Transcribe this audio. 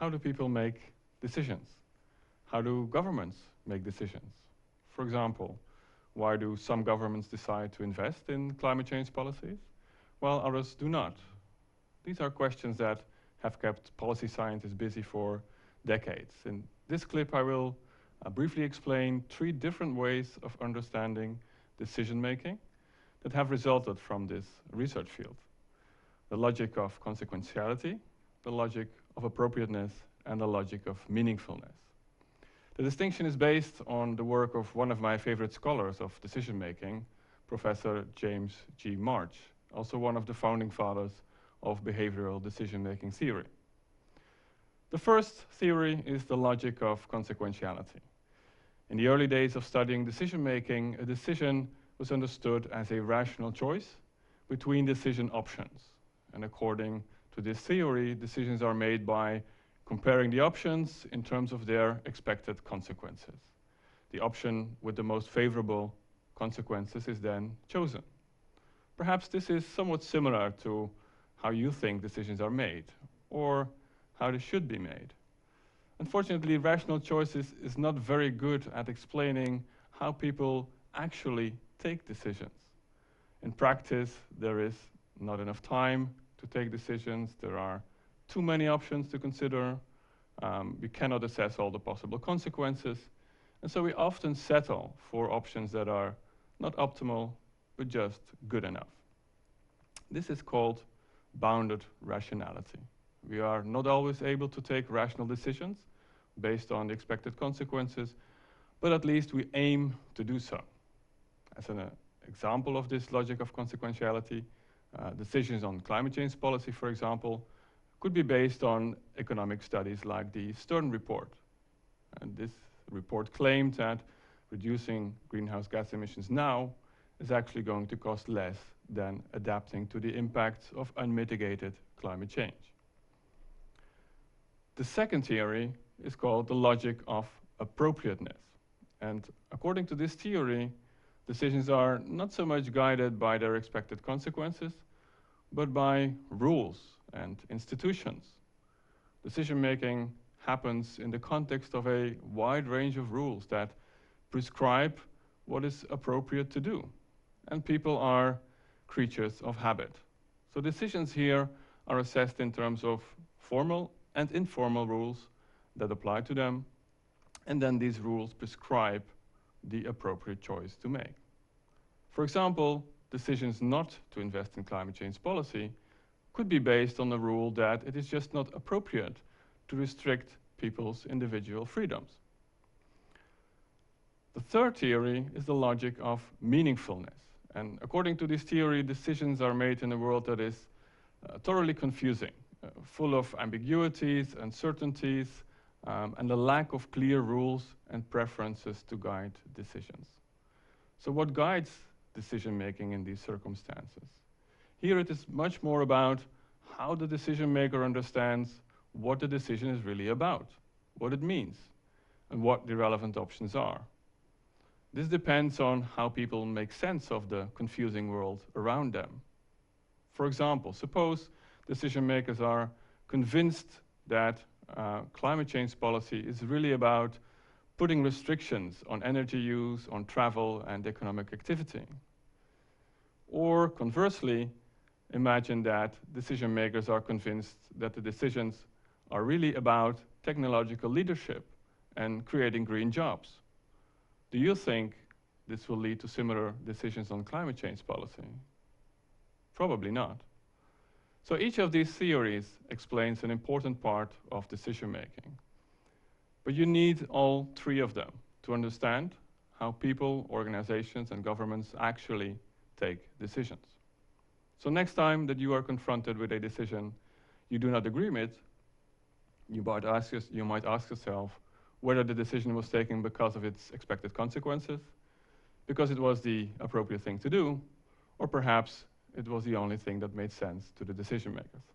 how do people make decisions? How do governments make decisions? For example, why do some governments decide to invest in climate change policies, while others do not? These are questions that have kept policy scientists busy for decades. In this clip, I will briefly explain 3 different ways of understanding decision-making that have resulted from this research field. The logic of consequentiality, the logic of appropriateness, and the logic of meaningfulness. The distinction is based on the work of one of my favorite scholars of decision-making, Professor James G. March, also one of the founding fathers of behavioral decision-making theory. The first theory is the logic of consequentiality. In the early days of studying decision-making, a decision was understood as a rational choice between decision options. And according to this theory, decisions are made by comparing the options in terms of their expected consequences. The option with the most favorable consequences is then chosen. Perhaps this is somewhat similar to how you think decisions are made, or how they should be made. Unfortunately, rational choice is not very good at explaining how people actually take decisions. In practice, there is not enough time to take decisions. There are too many options to consider. We cannot assess all the possible consequences. And so we often settle for options that are not optimal, but just good enough. This is called bounded rationality. We are not always able to take rational decisions based on the expected consequences, but at least we aim to do so. As an example of this logic of consequentiality, decisions on climate change policy, for example, could be based on economic studies like the Stern Report. And this report claimed that reducing greenhouse gas emissions now is actually going to cost less than adapting to the impacts of unmitigated climate change. The second theory is called the logic of appropriateness. And according to this theory, decisions are not so much guided by their expected consequences, but by rules and institutions. Decision-making happens in the context of a wide range of rules that prescribe what is appropriate to do. And people are creatures of habit. So decisions here are assessed in terms of formal and informal rules that apply to them, and then these rules prescribe the appropriate choice to make. For example, decisions not to invest in climate change policy could be based on the rule that it is just not appropriate to restrict people's individual freedoms. The third theory is the logic of meaningfulness. And according to this theory, decisions are made in a world that is thoroughly confusing, full of ambiguities, uncertainties, and a lack of clear rules and preferences to guide decisions. So what guides decision-making in these circumstances? Here it is much more about how the decision-maker understands what the decision is really about, what it means, and what the relevant options are. This depends on how people make sense of the confusing world around them. For example, suppose decision-makers are convinced that climate change policy is really about putting restrictions on energy use, on travel, and economic activity. Or conversely, imagine that decision makers are convinced that the decisions are really about technological leadership and creating green jobs. Do you think this will lead to similar decisions on climate change policy? Probably not. So each of these theories explains an important part of decision making. But you need all 3 of them to understand how people, organizations, and governments actually take decisions. So next time that you are confronted with a decision you do not agree with, you might ask yourself whether the decision was taken because of its expected consequences, because it was the appropriate thing to do, or perhaps it was the only thing that made sense to the decision makers.